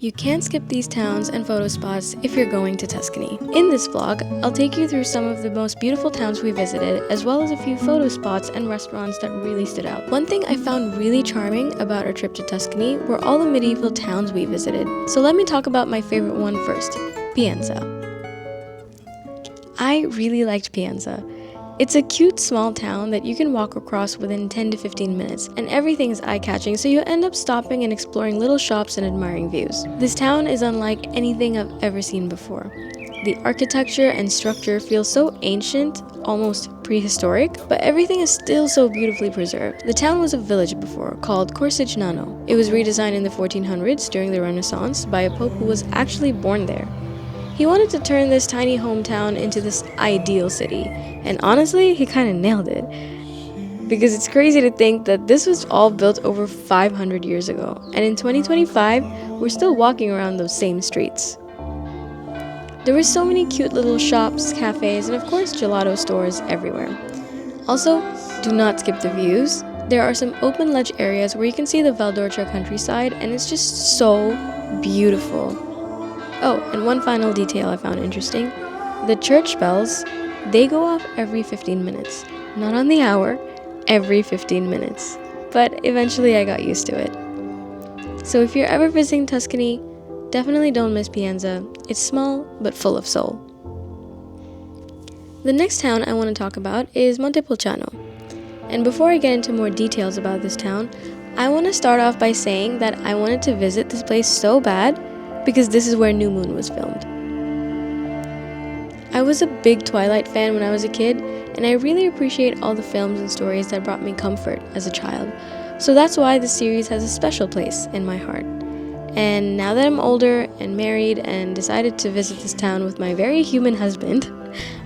You can't skip these towns and photo spots if you're going to Tuscany. In this vlog, I'll take you through some of the most beautiful towns we visited, as well as a few photo spots and restaurants that really stood out. One thing I found really charming about our trip to Tuscany were all the medieval towns we visited. So let me talk about my favorite one first, Pienza. I really liked Pienza. It's a cute small town that you can walk across within 10 to 15 minutes, and everything is eye-catching, so you end up stopping and exploring little shops and admiring views. This town is unlike anything I've ever seen before. The architecture and structure feel so ancient, almost prehistoric, but everything is still so beautifully preserved. The town was a village before, called Corsignano. It was redesigned in the 1400s during the Renaissance by a pope who was actually born there. He wanted to turn this tiny hometown into this ideal city, and honestly, he kind of nailed it. Because it's crazy to think that this was all built over 500 years ago, and in 2025, we're still walking around those same streets. There were so many cute little shops, cafes, and of course gelato stores everywhere. Also, do not skip the views. There are some open ledge areas where you can see the Valdorcia countryside, and it's just so beautiful. Oh, and one final detail I found interesting. The church bells, they go off every 15 minutes. Not on the hour, every 15 minutes. But eventually I got used to it. So if you're ever visiting Tuscany, definitely don't miss Pienza. It's small, but full of soul. The next town I want to talk about is Montepulciano. And before I get into more details about this town, I want to start off by saying that I wanted to visit this place so bad because this is where New Moon was filmed. I was a big Twilight fan when I was a kid, and I really appreciate all the films and stories that brought me comfort as a child. So that's why the series has a special place in my heart. And now that I'm older and married and decided to visit this town with my very human husband,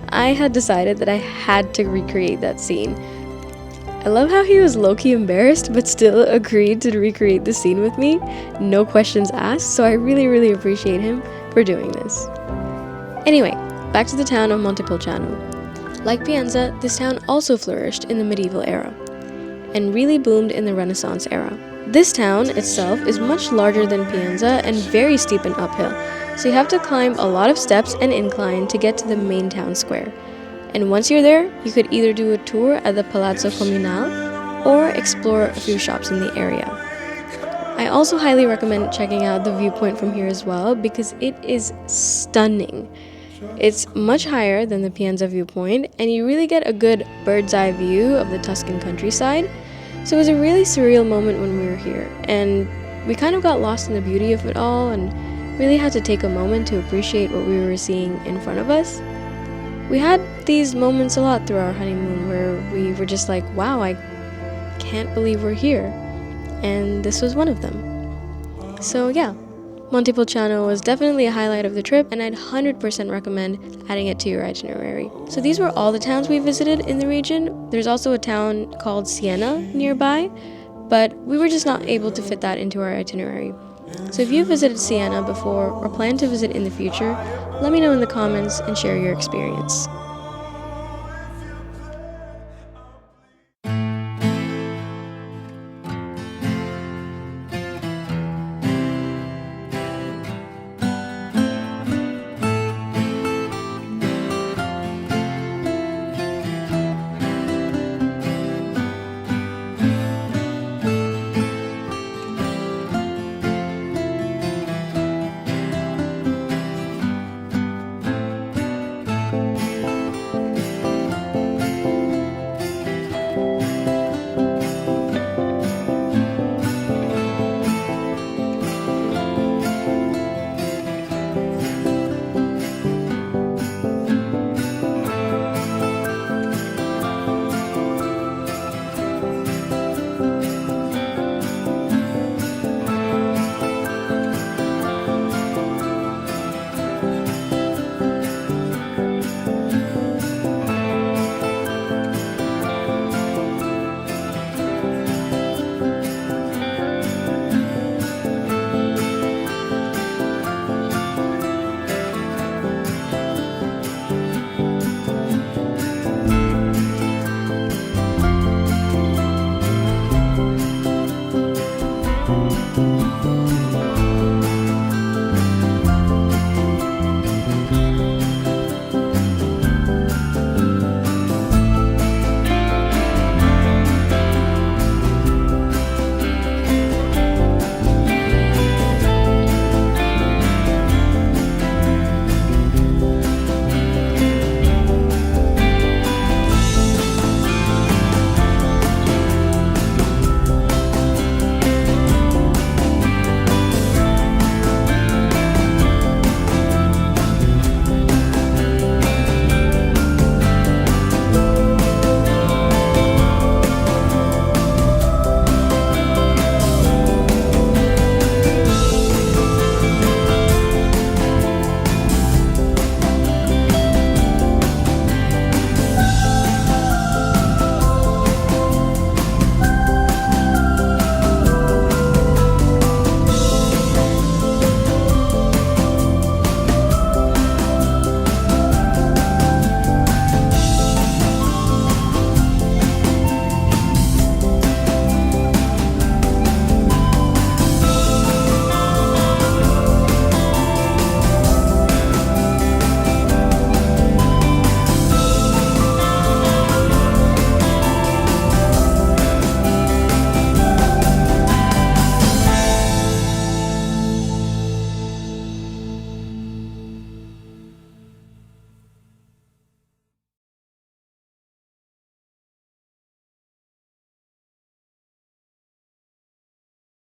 I had decided that I had to recreate that scene. I love how he was low-key embarrassed but still agreed to recreate the scene with me, no questions asked, so I really appreciate him for doing this. Anyway, back to the town of Montepulciano. Like Pienza, this town also flourished in the medieval era and really boomed in the Renaissance era. This town itself is much larger than Pienza and very steep and uphill, so you have to climb a lot of steps and incline to get to the main town square. And once you're there, you could either do a tour at the Palazzo Comunale or explore a few shops in the area. I also highly recommend checking out the viewpoint from here as well because it is stunning. It's much higher than the Pienza viewpoint, and you really get a good bird's eye view of the Tuscan countryside. So it was a really surreal moment when we were here, and we kind of got lost in the beauty of it all and really had to take a moment to appreciate what we were seeing in front of us. We had these moments a lot through our honeymoon where we were just like, wow, I can't believe we're here. And this was one of them. So yeah, Montepulciano was definitely a highlight of the trip, and I'd 100% recommend adding it to your itinerary. So these were all the towns we visited in the region. There's also a town called Siena nearby, but we were just not able to fit that into our itinerary. So if you visited Siena before or plan to visit in the future, let me know in the comments and share your experience.